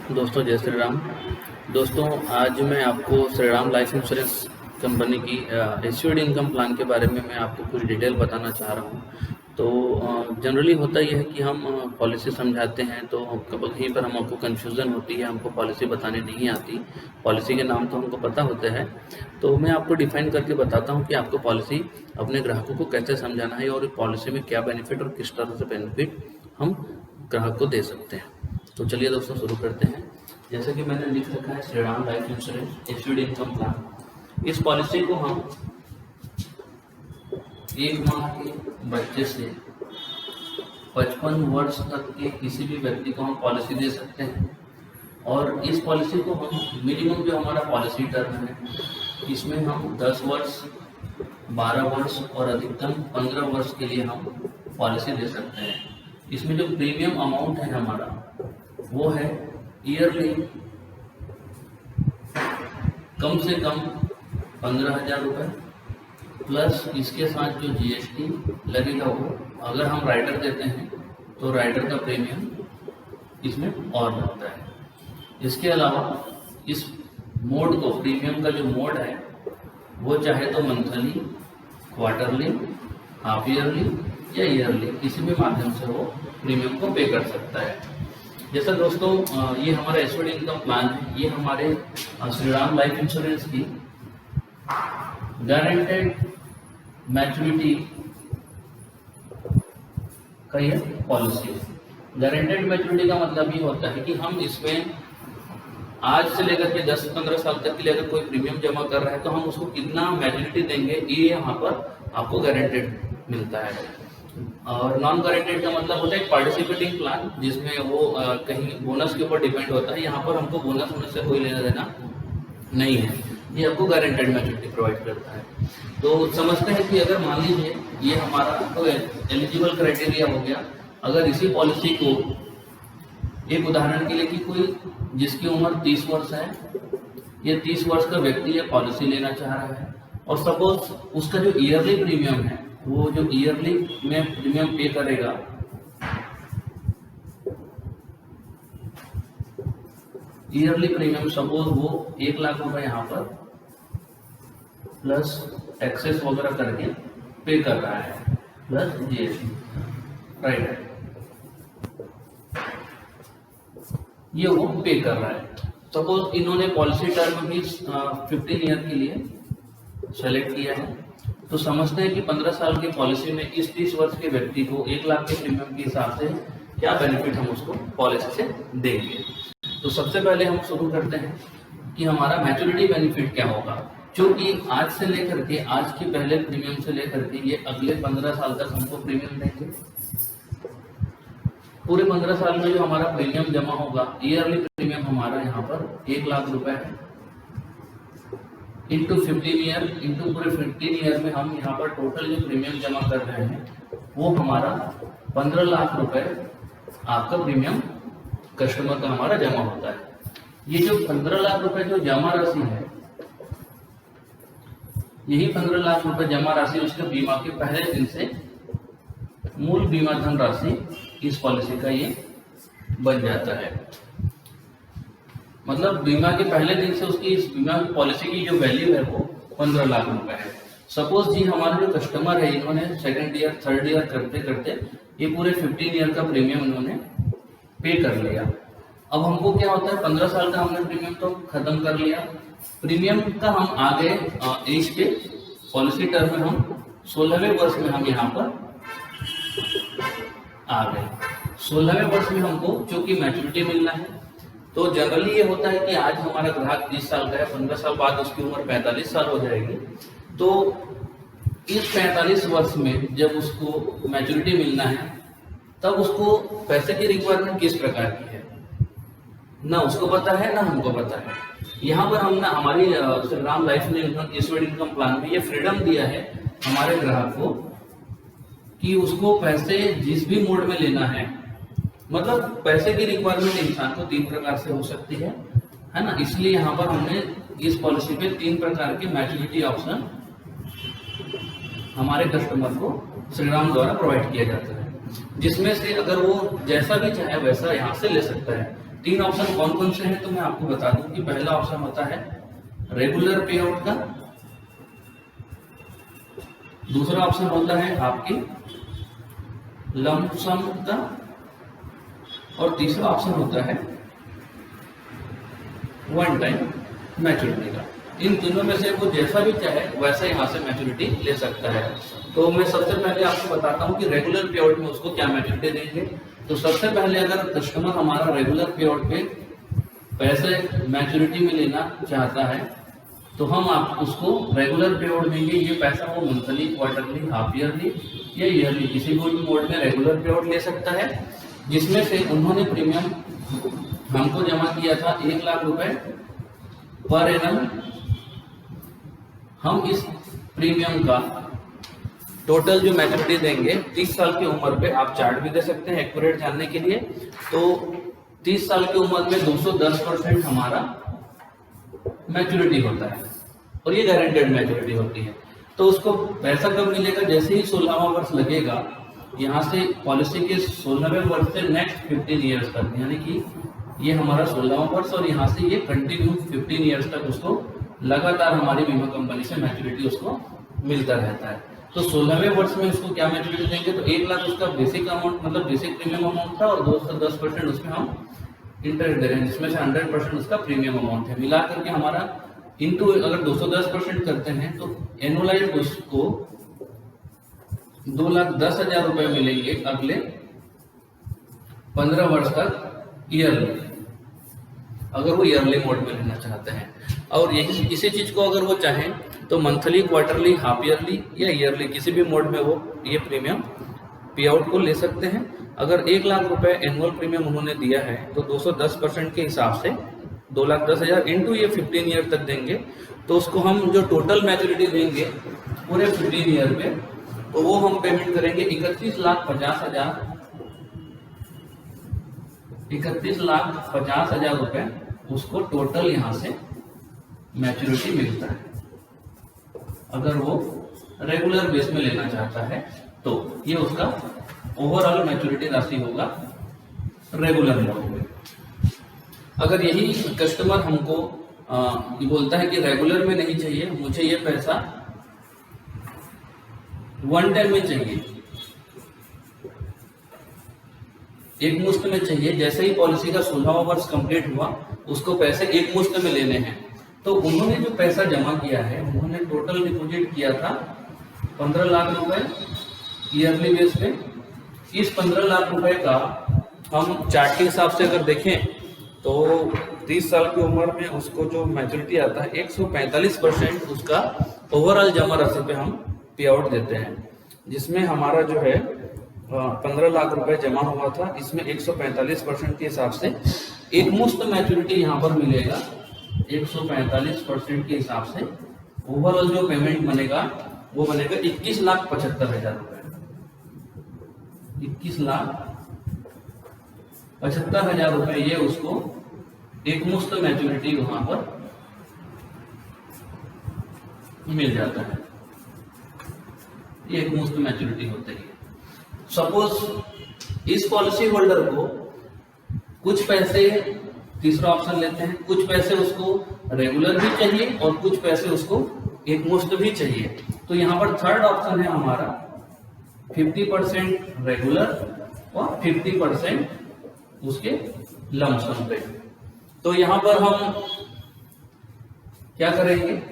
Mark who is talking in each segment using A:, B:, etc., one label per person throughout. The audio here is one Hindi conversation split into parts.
A: दोस्तों जय श्री राम। दोस्तों आज मैं आपको Shri Ram life insurance company की एश्योर्ड इनकम प्लान के बारे में मैं आपको कुछ डिटेल बताना चाह रहा हूँ। तो जनरली होता यह है कि हम पॉलिसी समझाते हैं तो कहीं पर हमको कन्फ्यूज़न होती है, हमको पॉलिसी बताने नहीं आती। पॉलिसी के नाम तो हमको पता होते हैं, तो मैं आपको डिफाइन करके बताता हूँ कि आपको पॉलिसी अपने ग्राहकों को कैसे समझाना है और पॉलिसी में क्या बेनिफिट और किस तरह से बेनिफिट हम ग्राहक को दे सकते हैं। तो चलिए दोस्तों शुरू करते हैं। जैसे कि मैंने लिख रखा है Shri Ram life insurance assured income plan. इस पॉलिसी को हम 1 माह के बच्चे से 55 वर्ष तक के किसी भी व्यक्ति को हम पॉलिसी दे सकते हैं। और इस पॉलिसी को हम मिनिमम जो हमारा पॉलिसी टर्म है इसमें हम 10 वर्ष, 12 वर्ष और अधिकतम 15 वर्ष के लिए हम पॉलिसी दे सकते हैं। इसमें जो प्रीमियम अमाउंट है हमारा वो है ईयरली कम से कम 15,000 रुपये प्लस इसके साथ जो जीएसटी लगेगा वो अगर हम राइडर देते हैं तो राइडर का प्रीमियम इसमें और लगता है। इसके अलावा इस मोड को प्रीमियम का जो मोड है वो चाहे तो मंथली, क्वार्टरली, हाफ ईयरली या ईयरली किसी भी माध्यम से वो प्रीमियम को पे कर सकता है। जैसा दोस्तों ये हमारा एश्योर्ड इनकम प्लान है, ये हमारे श्री राम लाइफ इंश्योरेंस की गारंटेड मैच्योरिटी का ये पॉलिसी है। गारंटेड मैच्योरिटी का मतलब ये होता है कि हम इसमें आज से लेकर के 10-15 साल तक के लिए अगर कोई प्रीमियम जमा कर रहा है तो हम उसको कितना मैच्योरिटी देंगे ये यहाँ पर आपको गारंटेड मिलता है। और नॉन गारंटेड का मतलब होता है पार्टिसिपेटिंग प्लान, जिसमें वो कहीं बोनस के ऊपर डिपेंड होता है। यहाँ पर हमको बोनस होने से कोई लेना देना नहीं है, ये आपको गारंटेड मैच्योरिटी प्रोवाइड करता है। तो समझते हैं कि अगर मान लीजिए ये हमारा तो एलिजिबल क्राइटेरिया हो गया। अगर इसी पॉलिसी को एक उदाहरण के लिए कि कोई जिसकी उम्र 30 वर्ष है, ये 30 वर्ष का व्यक्ति ये पॉलिसी लेना चाह रहा है और सपोज उसका जो ईयरली प्रीमियम है वो जो ईयरली में प्रीमियम पे करेगा ईयरली प्रीमियम सपोज वो 1 लाख रुपए यहाँ पर प्लस टैक्सेस वगैरह करके पे कर रहा है प्लस जीएसटी, राइट, ये वो पे कर रहा है। सपोज इन्होंने पॉलिसी टर्म भी 15 ईयर के लिए सेलेक्ट किया है, तो समझते हैं कि 15 साल की पॉलिसी में इस 30 वर्ष के व्यक्ति को 1 लाख के प्रीमियम के हिसाब से क्या बेनिफिट हम उसको पॉलिसी से देंगे। तो सबसे पहले हम शुरू करते हैं कि हमारा मैच्योरिटी बेनिफिट क्या होगा, क्योंकि आज से लेकर के आज के पहले प्रीमियम से लेकर के ये अगले 15 साल तक हमको प्रीमियम देंगे। पूरे 15 साल में जो हमारा प्रीमियम जमा होगा, ईयरली प्रीमियम हमारा यहाँ पर 1 लाख रुपए है इंटू 15 ईयर इंटू पूरे 15 ईयर में हम यहाँ पर टोटल जो प्रीमियम जमा कर रहे हैं वो हमारा 15 लाख रुपए आपका प्रीमियम कस्टमर का हमारा जमा होता है। ये जो 15 लाख रुपए जो जमा राशि है, यही 15 लाख रुपए जमा राशि उसके बीमा के पहले दिन से मूल बीमा धन राशि इस पॉलिसी का ये बन जाता है। मतलब बीमा के पहले दिन से उसकी इस बीमा पॉलिसी की जो वैल्यू है वो 15 लाख रुपए है। सपोज जी हमारे जो कस्टमर है इन्होंने सेकंड ईयर, थर्ड ईयर करते करते ये पूरे 15 ईयर का प्रीमियम इन्होंने पे कर लिया। अब हमको क्या होता है, 15 साल का हमने प्रीमियम तो खत्म कर लिया, प्रीमियम का हम आ गए एज पे पॉलिसी टर्म में हम 16वें वर्ष में हम यहाँ पर आ गए। 16वें वर्ष में हमको चूंकि मैच्योरिटी मिलना है, तो जनरली ये होता है कि आज हमारा ग्राहक 30 साल का है, 15 साल बाद उसकी उम्र 45 साल हो जाएगी। तो इस 45 वर्ष में जब उसको मैच्योरिटी मिलना है तब उसको पैसे की रिक्वायरमेंट किस प्रकार की है ना उसको पता है ना हमको पता है। यहाँ पर हमने हमारी श्री राम लाइफ ने एश्योर्ड इनकम प्लान में ये फ्रीडम दिया है हमारे ग्राहक को कि उसको पैसे जिस भी मोड में लेना है, मतलब पैसे की रिक्वायरमेंट इंसान को 3 प्रकार से हो सकती है ना। इसलिए यहाँ पर हमने इस पॉलिसी पे 3 प्रकार के मैच्योरिटी ऑप्शन हमारे कस्टमर को श्री राम द्वारा प्रोवाइड किया जाता है, जिसमें से अगर वो जैसा भी चाहे वैसा यहाँ से ले सकता है। तीन ऑप्शन कौन कौन से हैं तो मैं आपको बता दूं कि पहला ऑप्शन होता है रेगुलर पे आउट का, दूसरा ऑप्शन होता है आपके लंप सम का, और तीसरा ऑप्शन होता है वन टाइम मैच्योरिटी का। इन तीनों में से वो जैसा भी चाहे वैसा यहाँ से मैच्योरिटी ले सकता है। तो मैं सबसे पहले आपको बताता हूँ कि रेगुलर पे आउट में उसको क्या मैच्योरिटी देंगे। तो सबसे पहले अगर कस्टमर हमारा रेगुलर पे आउट पे पैसे मैच्योरिटी में लेना चाहता है तो हम आप उसको रेगुलर पे आउट देंगे। ये पैसा वो मंथली, क्वार्टरली, हाफ ईयरली या ईयरली किसी भी मोड में रेगुलर पे आउट ले सकता है, जिसमें से उन्होंने प्रीमियम हमको जमा किया था 1 लाख रुपए पर एनम। हम इस प्रीमियम का टोटल जो मैच्योरिटी देंगे 30 साल की उम्र पे, आप चार्ट भी दे सकते हैं एक्यूरेट जानने के लिए। तो 30 साल की उम्र में 210% हमारा मैच्योरिटी होता है और ये गारंटेड मैच्योरिटी होती है। तो उसको पैसा कब मिलेगा? जैसे ही 16वां वर्ष लगेगा, यहाँ से पॉलिसी के 16वें वर्ष से नेक्स्ट 15 ईयर्स तक, यानी कि ये हमारा 16वां वर्ष और यहाँ से ये कंटिन्यू 15 ईयर्स तक उसको लगातार हमारी बीमा कंपनी से मैच्योरिटी उसको मिलता रहता है। तो 16वें वर्ष में उसको क्या मैच्योरिटी देंगे? तो 1 लाख उसका बेसिक अमाउंट, मतलब बेसिक प्रीमियम अमाउंट था, और 210% उसमें हम इंटरेस्ट दे रहे हैं, जिसमें से 100% उसका प्रीमियम अमाउंट है। मिला करके हमारा इंटू अगर 210% करते हैं तो एनुअलाइज उसको 2,10,000 रुपए मिलेंगे अगले 15 वर्ष तक ईयरली, अगर वो ईयरली मोड में लेना चाहते हैं। और यही इसी चीज को अगर वो चाहें तो मंथली, क्वार्टरली, हाफ ईयरली या ईयरली किसी भी मोड में वो ये प्रीमियम पे आउट को ले सकते हैं। अगर 1 लाख रुपए एनुअल प्रीमियम उन्होंने दिया है तो 210% के हिसाब से 2,10,000 इंटू ये 15 ईयर तक देंगे। तो उसको हम जो टोटल मैच्योरिटी देंगे पूरे 15 ईयर में, तो वो हम पेमेंट करेंगे 31,50,000 रुपए उसको टोटल यहाँ से मैच्योरिटी मिलता है, अगर वो रेगुलर बेस में लेना चाहता है तो। ये उसका ओवरऑल मैच्योरिटी राशि होगा रेगुलर मोड में। अगर यही कस्टमर हमको ये बोलता है कि रेगुलर में नहीं चाहिए, मुझे ये पैसा वन टाइम में चाहिए, एक मुश्त में चाहिए, जैसे ही पॉलिसी का 16वां वर्ष कंप्लीट हुआ उसको पैसे एक मुश्त में लेने हैं, तो उन्होंने जो पैसा जमा किया है, उन्होंने टोटल डिपॉजिट किया था 15 लाख रुपए ईयरली बेस पे। इस 15 लाख रुपए का हम चार्ट के हिसाब से अगर देखें तो 30 साल की उम्र में उसको जो मैच्योरिटी आता है 145% उसका ओवरऑल जमा राशि पे हम पे आउट देते हैं, जिसमें हमारा जो है 15 लाख रुपए जमा हुआ था, इसमें 145% के हिसाब से एक मुश्त मैच्योरिटी यहाँ पर मिलेगा। 145% के हिसाब से ओवरऑल जो पेमेंट बनेगा वो बनेगा 21,75,000 रुपए। 21,75,000 रुपए ये उसको एक मुश्त मैच्योरिटी वहां पर मिल जाता है। ये एक मुश्त मैच्योरिटी होती है। सपोज इस पॉलिसी होल्डर को कुछ पैसे, तीसरा ऑप्शन लेते हैं, कुछ पैसे उसको रेगुलर भी चाहिए और कुछ पैसे उसको एक मुश्त भी चाहिए। तो यहाँ पर थर्ड ऑप्शन है हमारा 50% रेगुलर और 50% उसके लमसम पे। तो यहाँ पर हम क्या करेंगे,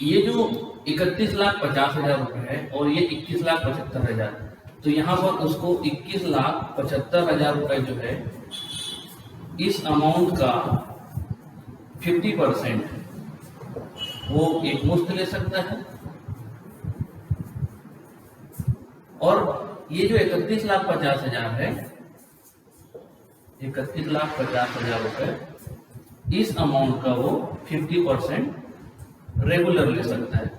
A: ये जो 31,50,000 रुपए है और ये 21,75,000, तो यहाँ पर उसको 21,75,000 रुपए जो है इस अमाउंट का 50% वो एक मुश्त ले सकता है, और ये जो 31,50,000 है, 31,50,000 रुपए, इस अमाउंट का वो 50% रेगुलर ले सकता है।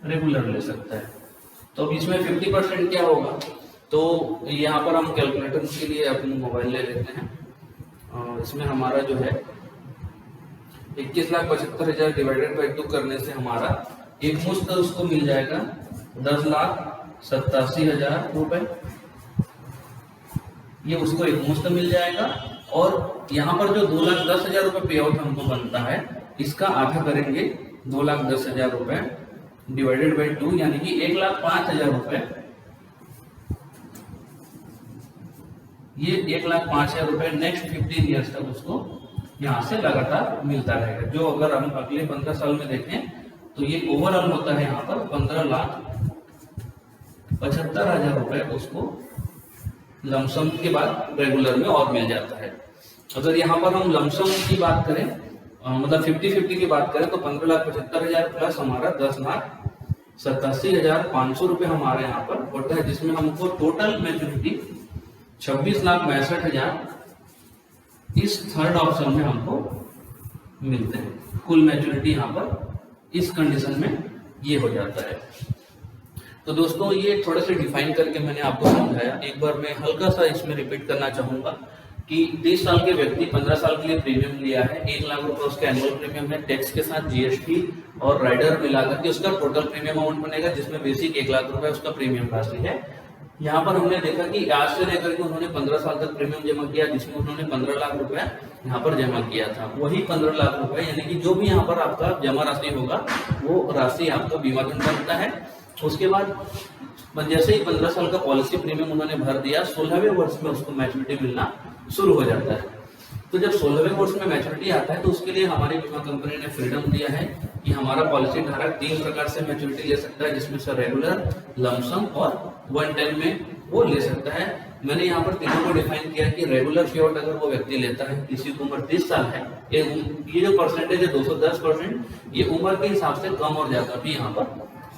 A: रेगुलर ले सकता है। तो अब इसमें 50% क्या होगा, तो यहाँ पर हम कैलकुलेटर के लिए अपनी मोबाइल ले लेते हैं, और इसमें हमारा जो है 21,75,000 डिवाइडेड बाई 2 करने से हमारा एक मुश्त उसको मिल जाएगा 10,87,000 रुपए, ये उसको एक मुश्त मिल जाएगा। और यहाँ पर जो 2,10,000 रुपए पे आउट हमको बनता है, इसका आधा करेंगे 2,10,000 रुपए डिवाइडेड बाई 2, यानी कि 1,05,000 रुपए। ये 1,05,000 रुपए नेक्स्ट 15 ईयर्स तक उसको यहाँ से लगातार मिलता रहेगा। जो अगर हम अगले 15 साल में देखें तो ये ओवरऑल होता है यहाँ पर 15,75,000 रुपए उसको लमसम के बाद रेगुलर में और मिल जाता है। अगर यहाँ पर हम लमसम की बात करें, मतलब 50-50 की बात करें, तो 15,75,000 प्लस हमारा 10,87,500 रुपए हमारे यहाँ पर होता है, जिसमें हमको टोटल मैच्योरिटी 26,62,000 इस थर्ड ऑप्शन में हमको मिलते हैं। कुल मैच्योरिटी यहाँ पर इस कंडीशन में ये हो जाता है। तो दोस्तों ये थोड़ा सा डिफाइन करके मैंने आपको समझाया। एक बार मैं हल्का सा इसमें रिपीट करना चाहूंगा कि 30 साल के व्यक्ति 15 साल के लिए प्रीमियम लिया है, 1 लाख रुपए उसका एनुअल प्रीमियम है, टैक्स के साथ जीएसटी और राइडर मिलाकर के उसका टोटल प्रीमियम अमाउंट बनेगा, जिसमें बेसिक 1 लाख रुपए उसका प्रीमियम राशि है। यहाँ पर हमने देखा कि आज से लेकर के उन्होंने 15 साल तक प्रीमियम जमा किया, जिसमें उन्होंने 15 लाख रुपए यहाँ पर जमा किया था। वही 15 लाख रुपए यानी कि जो भी यहाँ पर आपका जमा राशि होगा वो राशि आपका बीमा धन बनता है। उसके बाद जैसे ही 15 साल का पॉलिसी प्रीमियम उन्होंने भर दिया, 16वें वर्ष में उसको मैच्योरिटी मिलना शुरू हो जाता है। तो जब 16वें वर्ष में मैच्योरिटी आता है तो उसके लिए हमारी बीमा कंपनी ने फ्रीडम दिया है कि हमारा पॉलिसी धारक 3 प्रकार से मैच्योरिटी ले सकता है, जिसमें से रेगुलर, लमसम और वन टाइम में वो ले सकता है। मैंने यहाँ पर तीनों को डिफाइन किया कि रेगुलर पे आउट अगर वो व्यक्ति लेता है, किसी की उम्र 30 साल है, ये जो परसेंटेज है 210%, ये उम्र के हिसाब से कम और ज्यादा भी यहाँ पर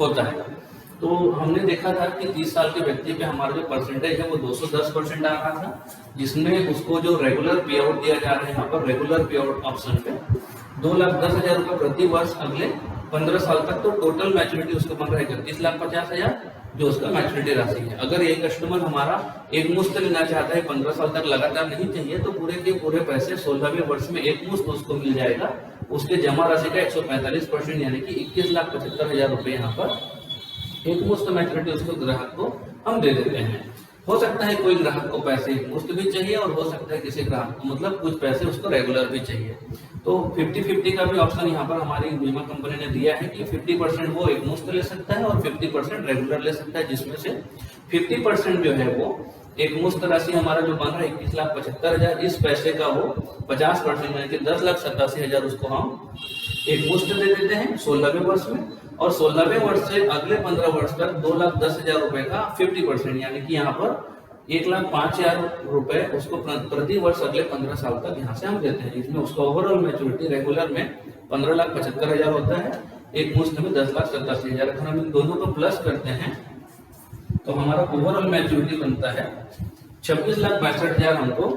A: होता है। तो हमने देखा था कि 30 साल के व्यक्ति पे हमारा जो परसेंटेज है वो 210% आ रहा था, जिसमें उसको जो रेगुलर पे आउट दिया जा रहा है यहाँ पर रेगुलर पे आउट ऑप्शन पे 2,10,000 रुपए प्रति वर्ष अगले 15 साल तक। तो टोटल मैच्योरिटी उसको बन रहा है 31,50,000 जो उसका मैच्योरिटी राशि है। अगर एक कस्टमर हमारा एक मुश्त लेना चाहता है, 15 साल तक लगातार नहीं चाहिए, तो पूरे के पूरे पैसे 16वें वर्ष में एक मुश्त उसको मिल जाएगा। उसके जमा राशि का 145% यानी कि 21,75,000 रुपए यहाँ पर एक मुश्त मैच्योरिटी उसको ग्राहक को हम दे देते हैं। हो सकता है कोई ग्राहक को पैसे मुफ्त भी चाहिए और हो सकता है किसी ग्राहक को मतलब कुछ पैसे उसको रेगुलर भी चाहिए। तो 50-50 का भी ऑप्शन यहाँ पर हमारी बीमा कंपनी ने दिया है कि 50% वो एक मुफ्त ले सकता है और 50% रेगुलर ले सकता है, जिसमें से 50% जो है वो एक मुफ्त राशि हमारा जो बन रहा है 21,75,000, इस पैसे का वो 50% यानी कि 10,87,000 उसको हम एक मुफ्त दे देते हैं 16वें वर्ष में। और 16वें वर्ष से अगले 15 वर्ष तक 2,10,000 रुपए का 50% यानी कि यहाँ पर 1,05,000 रुपए उसको प्रति वर्ष अगले 15 साल तक यहाँ से हम देते हैं। इसमें उसका ओवरऑल मैच्योरिटी रेगुलर में 15,75,000 होता है, एक मुश्त में 10,87,000। अगर हम इन दोनों को प्लस करते हैं तो हमारा ओवरऑल मैच्योरिटी बनता है 26,62,000 हमको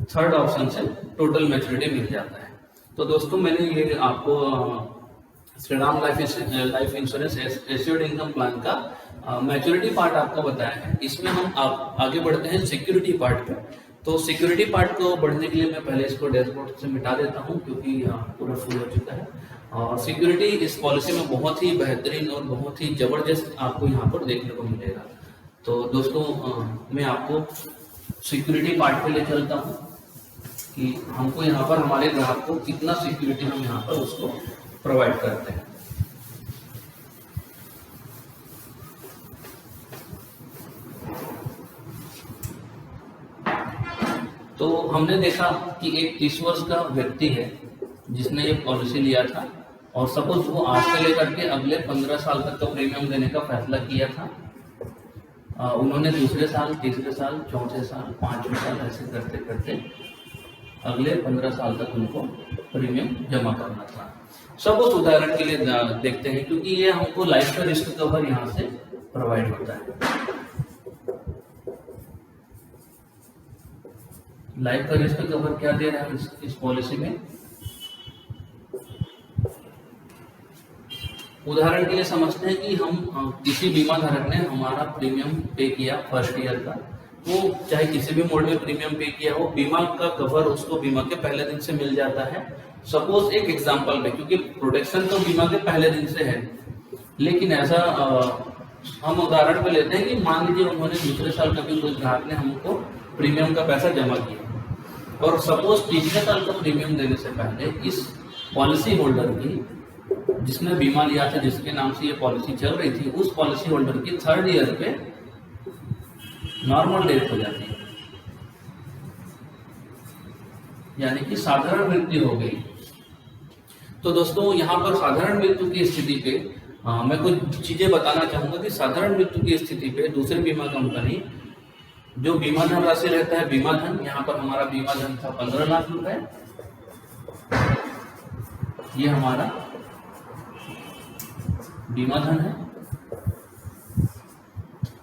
A: थर्ड ऑप्शन से टोटल मैच्योरिटी मिल जाता है। तो दोस्तों मैंने ये आपको Shriram life insurance assured income plan का मैच्योरिटी पार्ट आपको बताया है। इसमें हम आगे बढ़ते हैं सिक्योरिटी पार्ट पे। तो सिक्योरिटी पार्ट को बढ़ने के लिए मैं पहले इसको डैशबोर्ड से मिटा देता हूं क्योंकि पूरा फुल हो चुका है। और सिक्योरिटी इस पॉलिसी में बहुत ही बेहतरीन और बहुत ही जबरदस्त आपको यहाँ पर देखने को मिलेगा। तो दोस्तों मैं आपको सिक्योरिटी पार्ट पे ले चलता हूँ कि हमको यहाँ पर हमारे ग्राहक को कितना सिक्योरिटी हम यहाँ पर उसको प्रोवाइड करते हैं। तो हमने देखा कि एक 30 वर्ष का व्यक्ति है जिसने ये पॉलिसी लिया था और सपोज वो आज से लेकर के अगले 15 साल तक का प्रीमियम देने का फैसला किया था। उन्होंने दूसरे साल, तीसरे साल, चौथे साल, पांचवें साल ऐसे करते करते अगले 15 साल तक उनको प्रीमियम जमा करना था। सब उस उदाहरण के लिए देखते हैं क्योंकि ये हमको लाइफ का रिस्क कवर यहाँ से प्रोवाइड होता है। लाइफ का रिस्क कवर क्या दे रहा है इस पॉलिसी में, उदाहरण के लिए समझते हैं कि हम किसी बीमा धारक ने हमारा प्रीमियम पे किया फर्स्ट ईयर का, वो चाहे किसी भी मोड में प्रीमियम पे किया हो, बीमा का कवर उसको बीमा के पहले दिन से मिल जाता है। सपोज एक एग्जांपल में, क्योंकि प्रोटेक्शन तो बीमा के पहले दिन से है, लेकिन ऐसा हम उदाहरण पे लेते हैं कि मान लीजिए उन्होंने दूसरे साल कभी कोई ग्राहक ने हमको प्रीमियम का पैसा जमा किया और सपोज तीसरे साल का प्रीमियम देने से पहले इस पॉलिसी होल्डर की, जिसने बीमा लिया था, जिसके नाम से ये पॉलिसी चल रही थी, उस पॉलिसी होल्डर की 3rd ईयर पे नॉर्मल डेथ हो जाती है, यानी कि साधारण मृत्यु हो गई। तो दोस्तों यहाँ पर साधारण मृत्यु की स्थिति पे मैं कुछ चीजें बताना चाहूंगा कि साधारण मृत्यु की स्थिति पे दूसरी बीमा कंपनी जो बीमा धन राशि रहता है, बीमा धन, यहाँ पर हमारा बीमा धन था 15 लाख रुपए, ये हमारा बीमा धन है।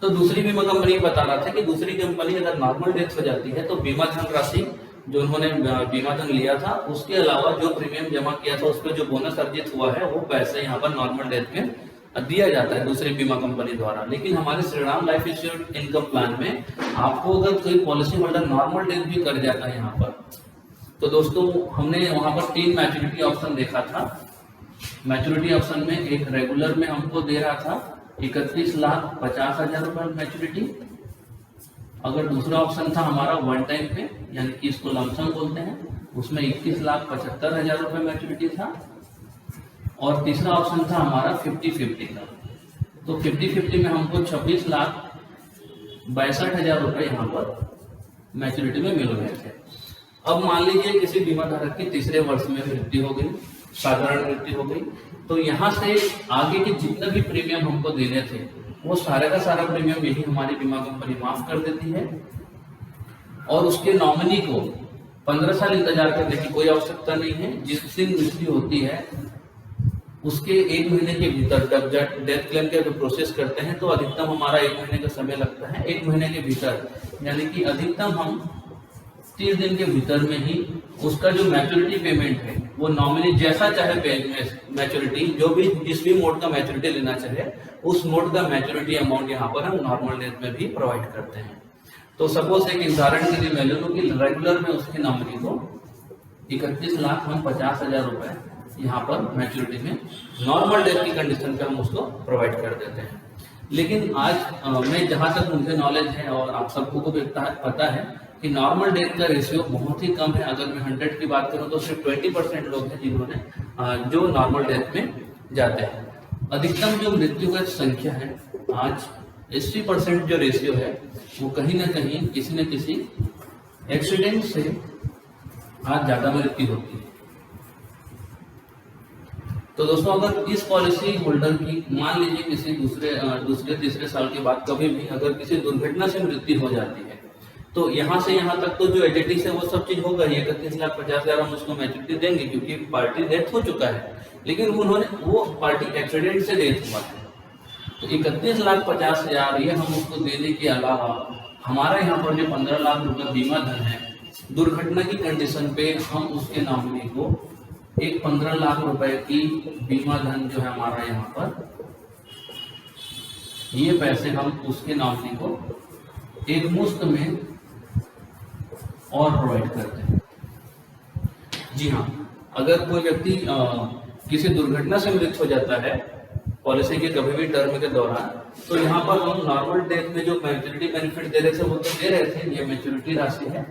A: तो दूसरी बीमा कंपनी बता रहा था कि दूसरी कंपनी अगर नॉर्मल डेथ हो जाती है तो बीमा धन राशि जो उन्होंने बीमा धन लिया था उसके अलावा जो प्रीमियम जमा किया था उस पर जो बोनस अर्जित हुआ है वो पैसे यहाँ पर नॉर्मल डेथ में दिया जाता है दूसरी बीमा कंपनी द्वारा। लेकिन हमारे Shriram life insurance income plan में आपको अगर कोई पॉलिसी होल्डर नॉर्मल डेथ भी कर जाता है यहाँ पर, तो दोस्तों हमने वहां पर 3 मैच्योरिटी ऑप्शन देखा था। मैच्योरिटी ऑप्शन में एक रेगुलर में हमको दे रहा था 31,50,000 रुपए मैच्योरिटी। अगर दूसरा ऑप्शन था हमारा वन टाइम पे, यानी कि इसको लमसम बोलते हैं, उसमें 21,75,000 रुपए मैच्योरिटी था। और तीसरा ऑप्शन था हमारा 50-50 का। तो 50-50 में हमको 26,62,000 रुपए यहाँ पर मैच्योरिटी में मिल गए थे। अब मान लीजिए किसी बीमा धारक की तीसरे वर्ष में मृत्यु हो गई, साधारण मृत्यु हो गई, तो यहाँ से आगे के जितने भी प्रीमियम हमको देने थे वो सारे का सारा प्रीमियम यही हमारी बीमा कंपनी माफ कर देती है और उसके नॉमिनी को 15 साल इंतजार करने की कोई आवश्यकता नहीं है। जिस दिन मृत्यु होती है उसके 1 महीने के भीतर जब डेथ क्लेम के प्रोसेस करते हैं तो अधिकतम हमारा 1 महीने का समय लगता है। 1 महीने के भीतर यानी कि अधिकतम हम 30 दिन के भीतर में ही उसका जो मैच्योरिटी पेमेंट है वो नॉमिनी जैसा चाहे मैच्योरिटी, जो भी जिस भी मोड का मैच्योरिटी लेना चाहे उस मोड का मैच्योरिटी अमाउंट यहाँ पर हम नॉर्मल डेथ में भी प्रोवाइड करते हैं। तो सपोज एक उदाहरण के लिए मैं ले लूँ कि रेगुलर में उसकी नॉमिनी को 31,50,000 रुपए यहाँ पर मैच्योरिटी में नॉर्मल डेथ की कंडीशन पे हम उसको प्रोवाइड कर देते हैं। लेकिन आज मैं जहाँ तक मुझे नॉलेज है और आप सबको को भी पता है कि नॉर्मल डेथ का रेशियो बहुत ही कम है। अगर मैं 100 की बात करूं तो सिर्फ 20% लोग हैं जिन्होंने जो नॉर्मल डेथ में जाते हैं। अधिकतम जो मृत्यु का संख्या है आज 80% जो रेशियो है वो कहीं ना कहीं किसी न किसी एक्सीडेंट से आज ज्यादा मृत्यु होती है। तो दोस्तों अगर इस पॉलिसी होल्डर की मान लीजिए किसी दूसरे तीसरे साल के बाद कभी भी अगर किसी दुर्घटना से मृत्यु हो जाती है तो यहाँ से यहाँ तक तो जो एडिटिव है वो सब चीज होगा ही। 31,50,000 हम उसको मैच्योरिटी देंगे क्योंकि पार्टी डेथ हो चुका है, लेकिन उन्होंने वो पार्टी एक्सीडेंट से डेथ हुआ है। तो 31,50,000 ये हम उसको देने के अलावा हमारा यहाँ पर जो 15 लाख रुपए बीमा धन है, दुर्घटना की कंडीशन पे हम उसके नॉमिनी को एक 15 लाख रुपए की बीमा धन जो है हमारा यहाँ पर, ये पैसे हम उसके नॉमिनी को एक मुश्त में और प्रोवाइड करते हैं। जी हाँ, अगर कोई व्यक्ति किसी दुर्घटना से मृत हो जाता है पॉलिसी के कभी भी टर्म के दौरान, तो यहाँ पर हम नॉर्मल डेथ में जो मैच्योरिटी बेनिफिट दे रहे थे वो तो दे रहे थे। ये मैच्योरिटी राशि है,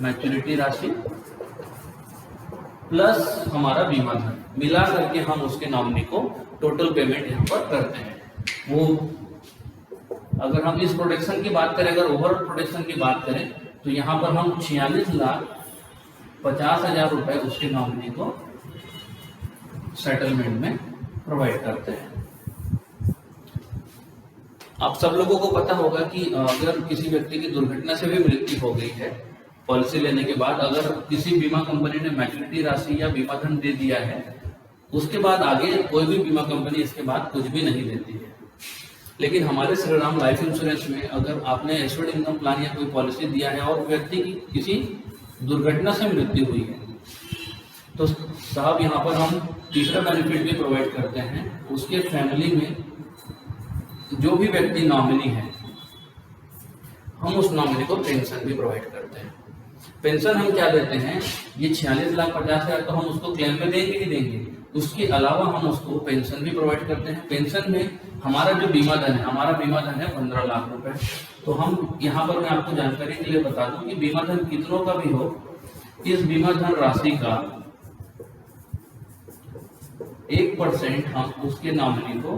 A: मैच्योरिटी राशि प्लस हमारा बीमा धन मिला करके हम उसके नॉमिनी को टोटल पेमेंट यहाँ पर करते हैं। वो अगर हम इस प्रोटेक्शन की बात करें, अगर ओवरऑल प्रोटेक्शन की बात करें तो यहाँ पर हम 46,50,000 रुपए उसके नॉमिनी को सेटलमेंट में प्रोवाइड करते हैं। आप सब लोगों को पता होगा कि अगर किसी व्यक्ति की दुर्घटना से भी मृत्यु हो गई है पॉलिसी लेने के बाद, अगर किसी बीमा कंपनी ने मैच्योरिटी राशि या बीमा धन दे दिया है, उसके बाद आगे कोई भी बीमा कंपनी इसके बाद कुछ भी नहीं देती है। लेकिन हमारे श्रीराम लाइफ इंश्योरेंस में अगर आपने एश्योर्ड इनकम प्लान या कोई पॉलिसी दिया है और व्यक्ति की किसी दुर्घटना से मृत्यु हुई है, तो साहब यहाँ पर हम तीसरा बेनिफिट भी प्रोवाइड करते हैं। उसके फैमिली में जो भी व्यक्ति नॉमिनी है, हम उस नॉमिनी को पेंशन भी प्रोवाइड करते हैं। पेंशन हम क्या देते हैं, ये 46,50,000 तो हम उसको क्लेम में देंगे ही देंगे, उसके अलावा हम उसको पेंशन भी प्रोवाइड करते हैं। पेंशन में हमारा जो बीमा धन है, हमारा बीमा धन है 15 लाख रुपए। तो हम यहाँ पर मैं आपको जानकारी के लिए बता दूं कि बीमा धन कितनों का भी हो, इस बीमा धन राशि का 1% हम उसके नॉमिनी को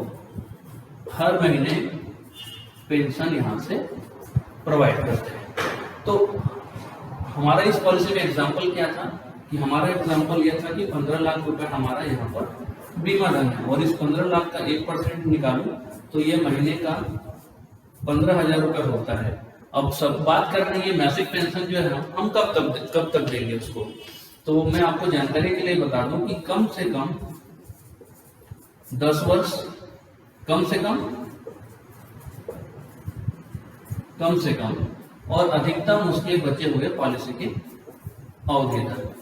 A: हर महीने पेंशन यहाँ से प्रोवाइड करते हैं। तो हमारा इस पॉलिसी में एग्जाम्पल क्या था कि हमारा एग्जाम्पल यह था कि 15 लाख रुपए हमारा यहाँ पर बीमा धन है, और इस 15 लाख का 1% निकालूं तो ये महीने का 15,000 रुपए होता है। अब सब बात कर रहे हैं ये मैसिक पेंशन जो है हम कब तक देंगे उसको। तो मैं आपको जानकारी के लिए बता दूं कि कम से कम 10 वर्ष, कम से कम और अधिकतम उसके बचे हुए पॉलिसी की अवधि तक,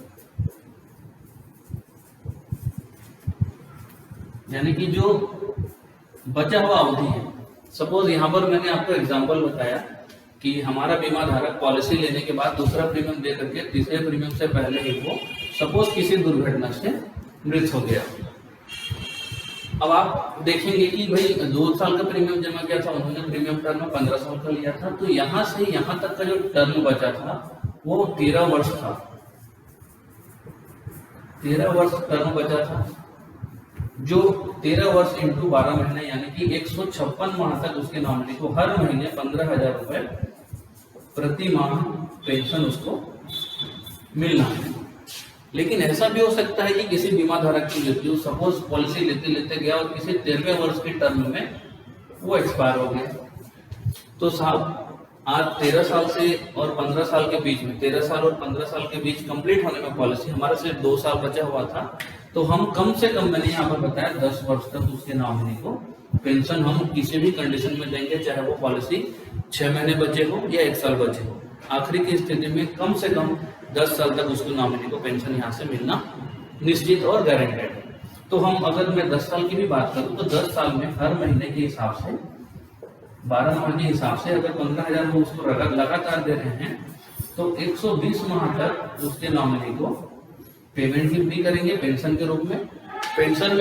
A: यानी कि जो बचा हुआ अवधि है। सपोज यहाँ पर मैंने आपको एग्जांपल बताया कि हमारा बीमा धारक पॉलिसी लेने के बाद दूसरा प्रीमियम दे करके तीसरे प्रीमियम से पहले ही वो सपोज किसी दुर्घटना से मृत हो गया। अब आप देखेंगे कि भाई 2 साल का प्रीमियम जमा किया था उन्होंने, प्रीमियम टर्म 15 साल का लिया था, तो यहाँ से यहाँ तक का जो टर्म बचा था वो 13 वर्ष था। 13 वर्ष टर्म बचा था, जो 13 वर्ष इंटू 12 महीने यानी कि 156 माह तक उसके नॉमिनी को हर महीने 15,000 रुपए प्रति माह पेंशन उसको मिलना है। लेकिन ऐसा भी हो सकता है कि किसी बीमा धारक की मृत्यु, सपोज पॉलिसी लेते लेते गया और किसी 13वें वर्ष के टर्म में वो एक्सपायर हो गया। तो साहब आज 13 साल से और 15 साल के बीच में, 13 साल और 15 साल के बीच कंप्लीट होने में पॉलिसी हमारा सिर्फ 2 साल बचा हुआ था, तो हम कम से कम, मैंने यहाँ पर बताया 10 वर्ष तक उसके नॉमिनी को पेंशन हम किसी भी कंडीशन में देंगे, चाहे वो पॉलिसी 6 महीने बचे हो या 1 साल बचे हो। आखिरी की स्थिति में कम से कम 10 साल तक उसको नॉमिनी को पेंशन यहाँ से मिलना निश्चित और गारंटेड है। तो हम अगर मैं 10 साल की भी बात करूँ तो 10 साल में हर महीने के हिसाब से 12 माह के हिसाब से अगर 15,000 हम उसको लगातार दे रहे हैं तो 120 माह तक उसके नॉमिनी को पेमेंट भी करेंगे पेंशन के रूप में। पेंशन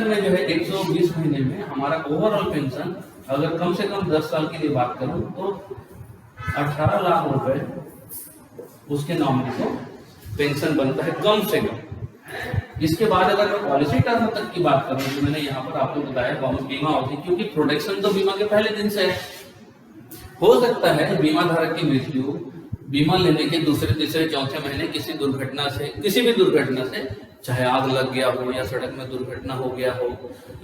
A: में जो है 120 महीने में हमारा ओवरऑल पेंशन अगर कम से कम 10 साल के लिए बात करूं तो 18 लाख रुपए उसके नॉमिनी को पेंशन बनता है कम से कम। इसके बाद अगर मैं पॉलिसी टर्म तक की बात करूं तो मैंने यहाँ पर आपको बताया बीमा अवधि, क्योंकि प्रोटेक्शन तो बीमा के पहले दिन से है। हो सकता है बीमा धारक की मृत्यु बीमा लेने के दूसरे तीसरे चौथे महीने किसी दुर्घटना से, किसी भी दुर्घटना से, चाहे आग लग गया हो या सड़क में दुर्घटना हो गया हो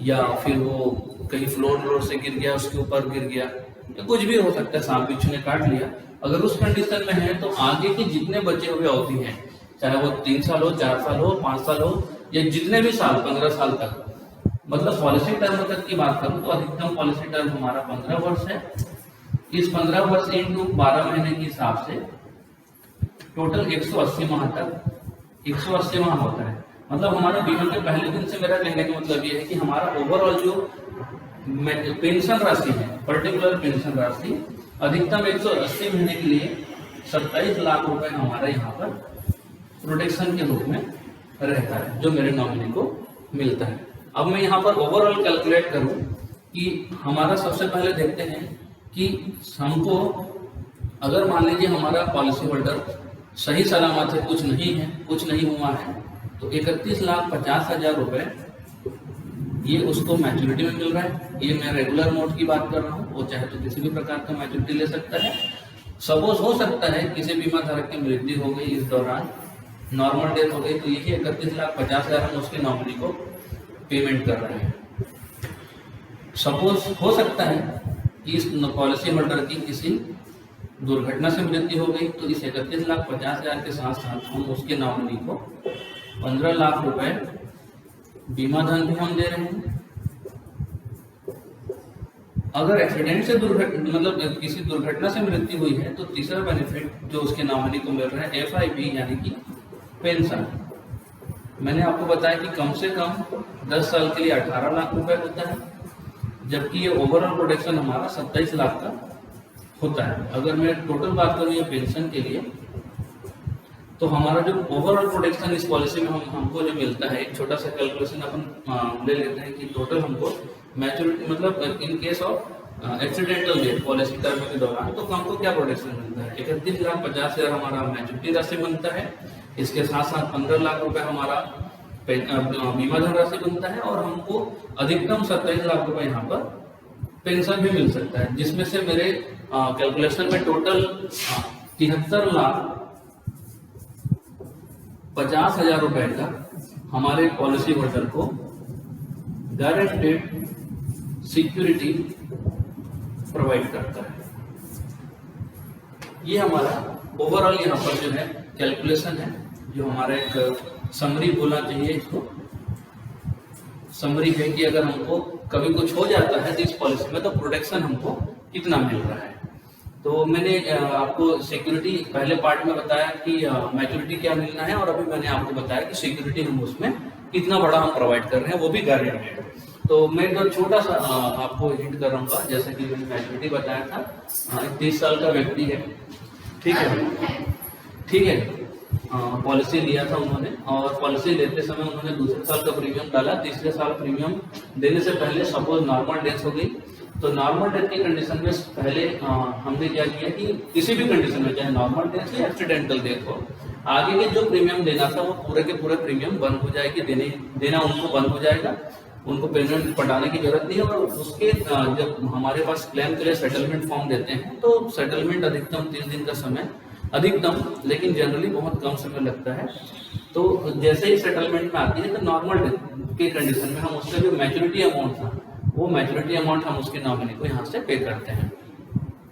A: या फिर वो कहीं फ्लोर से गिर गया, उसके ऊपर गिर गया, या कुछ भी हो सकता है, सांप बिच्छू ने काट लिया, अगर उस कंडीशन में है तो आगे के जितने बचे हुए अवधि हैं, चाहे वो 3 साल हो, 4 साल हो, 5 साल हो या जितने भी साल, 15 साल तक, मतलब पॉलिसी टर्म तक की बात करूं तो अधिकतम पॉलिसी टर्म हमारा 15 वर्ष है। इस 15 वर्ष इंटू 12 महीने के हिसाब से टोटल 180 माह तक 180 माह होता है। मतलब हमारे बीमा के पहले दिन से मेरा कहने का मतलब ये है कि हमारा ओवरऑल जो पेंशन राशि है, पर्टिकुलर पेंशन राशि अधिकतम 180 महीने के लिए 27 लाख रुपए हमारा यहाँ पर प्रोटेक्शन के रूप में रहता है, जो मेरे नॉमिनी को मिलता है। अब मैं यहाँ पर ओवरऑल कैलकुलेट करूँ कि हमारा सबसे पहले देखते हैं कि हमको अगर मान लीजिए हमारा पॉलिसी होल्डर सही सलामत है, कुछ नहीं हुआ है, तो 31,50,000 रुपए ये उसको मैच्योरिटी में मिल रहा है। ये मैं रेगुलर मोड की बात कर रहा हूँ, वो चाहे तो किसी भी प्रकार का मैच्योरिटी ले सकता है। सपोज हो सकता है किसी बीमा धारक की मृत्यु हो गई, इस दौरान नॉर्मल डेथ हो गई, तो यही 31,50,000 हम उसके नॉमिनी को पेमेंट कर रहे हैं। सपोज हो सकता है कि इस पॉलिसी होल्डर की किसी दुर्घटना से मृत्यु हो गई, तो इस 31,50,000 के साथ साथ हम उसके नॉमिनी को 15 लाख रुपए बीमा धन भी हम दे रहे हैं। अगर एक्सीडेंट से मतलब किसी दुर्घटना से मृत्यु हुई है तो तीसरा बेनिफिट जो उसके नॉमिनी को मिल रहा है FIP यानी कि पेंशन। मैंने आपको बताया कि कम से कम 10 साल के लिए 18 लाख रुपए होता है, जबकि ये ओवरऑल प्रोटेक्शन हमारा 27 लाख का होता है। अगर मैं टोटल बात करूँ ये पेंशन के लिए तो हमारा जो ओवरऑल प्रोटेक्शन इस पॉलिसी में हमको जो मिलता है, एक छोटा सा कैलकुलेशन अपन ले लेते हैं कि टोटल हमको मैच्योरिटी मतलब in case of accidental death policy term के दौरान तो हमको क्या प्रोटेक्शन मिलता है। 31,50,000 हमारा मैच्योरिटी राशि बनता है, इसके साथ साथ 15 लाख रुपए हमारा बीमा धन राशि बनता है, और हमको अधिकतम 27 लाख रुपए यहाँ पर पेंशन भी मिल सकता है, जिसमें से मेरे कैलकुलेशन में टोटल 73,50,000 रुपए का हमारे पॉलिसी होल्डर को गारंटेड सिक्योरिटी प्रोवाइड करता है। ये हमारा ओवरऑल यहाँ पर जो है कैलकुलेशन है, जो हमारा एक समरी बोलना चाहिए इसको। समरी है कि अगर हमको कभी कुछ हो जाता है तो इस पॉलिसी में तो प्रोटेक्शन हमको कितना मिल रहा है। तो मैंने आपको सिक्योरिटी पहले पार्ट में बताया कि मैच्योरिटी क्या मिलना है, और अभी मैंने आपको बताया कि सिक्योरिटी हम उसमें कितना बड़ा हम प्रोवाइड कर रहे हैं, वो भी गारंटेड। तो मैं तो छोटा सा आपको हिंट कर रहा हूँ, जैसे कि मैंने मैच्योरिटी बताया था, 30 साल का व्यक्ति है, ठीक है, पॉलिसी लिया था उन्होंने, और पॉलिसी लेते समय उन्होंने दूसरे साल का प्रीमियम डाला। तीसरे साल प्रीमियम देने से पहले सपोज नॉर्मल डेथ हो गई, तो नॉर्मल डेथ की कंडीशन में पहले हमने क्या किया कि किसी भी कंडीशन में, चाहे नॉर्मल डेथ या एक्सीडेंटल डेथ हो, आगे के जो प्रीमियम देना था वो पूरे के पूरे प्रीमियम बंद हो जाएगी, देना उनको बंद हो जाएगा, उनको पेमेंट पटाने की जरूरत नहीं है। और उसके जब हमारे पास क्लेम के लिए सेटलमेंट फॉर्म देते हैं, तो सेटलमेंट अधिकतम 3 दिन का समय, अधिकतम, लेकिन जनरली बहुत कम समय लगता है। तो जैसे ही सेटलमेंट में आती है तो नॉर्मल डेथ के कंडीशन में हम उसका जो मैच्योरिटी अमाउंट था, वो मैच्योरिटी अमाउंट हम उसके नॉमिनी को यहाँ से पे करते हैं।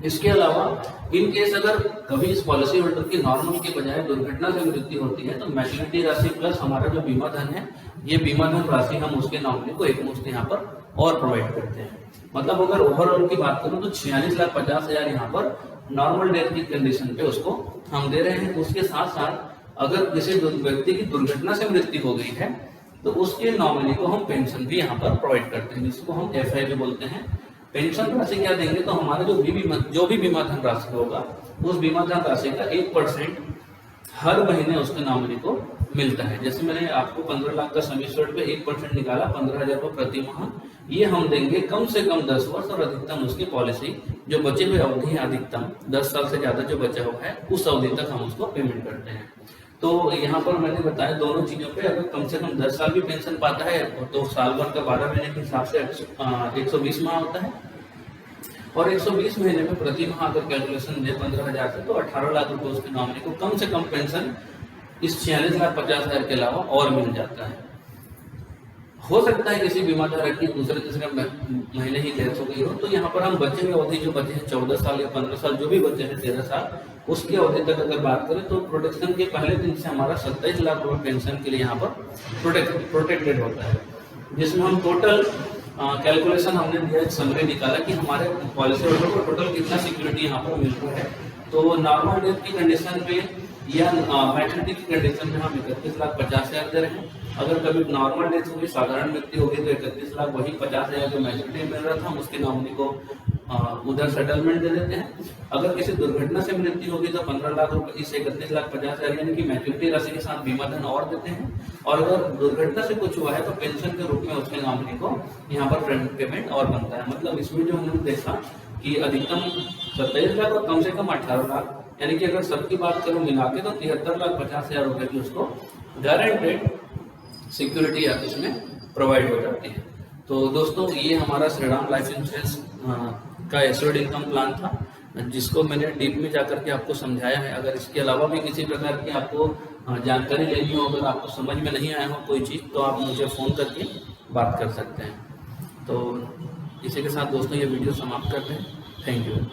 A: इसके अलावा इन केस अगर कभी इस पॉलिसी होल्डर की नॉर्मल के बजाय दुर्घटना से मृत्यु होती है, तो मैच्योरिटी राशि प्लस हमारा जो बीमा धन है, ये बीमा धन राशि हम उसके नॉमिनी को एक मुश्त यहाँ पर और प्रोवाइड करते हैं। मतलब अगर ओवरऑल की बात करूँ तो 46,50,000 यहाँ पर नॉर्मल डेथ की कंडीशन पे उसको हम दे रहे हैं। उसके साथ साथ अगर किसी व्यक्ति की दुर्घटना से मृत्यु हो गई है, तो उसके नॉमिनी को हम पेंशन भी यहाँ पर प्रोवाइड करते हैं, जिसको हम FIP बोलते हैं। पेंशन राशि क्या देंगे, तो हमारा जो भी बीमा धन राशि होगा, उस बीमा धन राशि का 1% हर महीने उसके नॉमिनी को मिलता है। जैसे मैंने आपको 15 लाख का सम एश्योर्ड पे 1% निकाला, 15,000 रुपये प्रति माह, ये हम देंगे कम से कम 10 वर्ष, और अधिकतम उसकी पॉलिसी जो बचे हुए अवधि है, अधिकतम 10 साल से ज्यादा जो बचा हुआ है, उस अवधि तक हम उसको पेमेंट करते हैं। तो यहाँ पर मैंने बताया दोनों चीजों पे, अगर कम से कम 10 साल भी पेंशन पाता है तो साल भर का 12 महीने के हिसाब से 120 माह होता है, और 120 महीने में प्रति माह अगर कैलकुलेशन दे 15,000 से, तो 18 लाख रुपए उसके नॉमिनी को कम से कम पेंशन इस 46,50,000 के अलावा और मिल जाता है। हो सकता है किसी बीमा धारक की दूसरे तीसरे महीने ही डेथ हो गई हो, तो यहाँ पर हम बचे हुए अवधि जो बचे हैं 14 साल या 15 साल, जो भी बचे हैं 13 साल, उसकी अवधि तक अगर बात करें तो प्रोटेक्शन के पहले दिन से हमारा 27 लाख रुपए पेंशन के लिए यहाँ पर प्रोटेक्टेड होता है, जिसमें हम टोटल कैलकुलेशन हमने दिया, एक समरी निकाला कि हमारे पॉलिसी होल्डर को टोटल कितना सिक्योरिटी यहाँ पर मिल रहा है। तो नॉर्मल डेथ की कंडीशन पे या मैच्योरिटी की कंडीशन में हम 31,50,000 दे रहे हैं। अगर कभी नॉर्मल डेथ होगी, साधारण मृत्यु होगी, तो 31 लाख वही 50,000 जो मैच्योरिटी मिल रहा था, हम उसके नॉमिनी को उधर सेटलमेंट दे देते हैं। अगर किसी दुर्घटना से मृत्यु होगी तो 15 लाख रुपए इस 31,50,000 यानी कि मैच्योरिटी राशि के साथ बीमा धन और देते हैं, और अगर दुर्घटना से कुछ हुआ है तो पेंशन के रूप में उसके नॉमिनी को यहाँ पर पेमेंट और बनता है। मतलब इसमें जो हमने देखा कि अधिकतम 27 लाख और कम से कम 18 लाख, यानी कि अगर सबकी बात करूं मिला के तो 73,50,000 रुपए की उसको गारंटेड सिक्योरिटी इसमें प्रोवाइड हो जाती है। तो दोस्तों, ये हमारा श्रीराम लाइफ इंश्योरेंस का एश्योर्ड इनकम प्लान था, जिसको मैंने डीप में जाकर के आपको समझाया है। अगर इसके अलावा भी किसी प्रकार की आपको जानकारी लेनी हो, अगर आपको समझ में नहीं आया हो कोई चीज़, तो आप मुझे फ़ोन करके बात कर सकते हैं। तो इसी के साथ दोस्तों ये वीडियो समाप्त करते हैं। Thank you very much.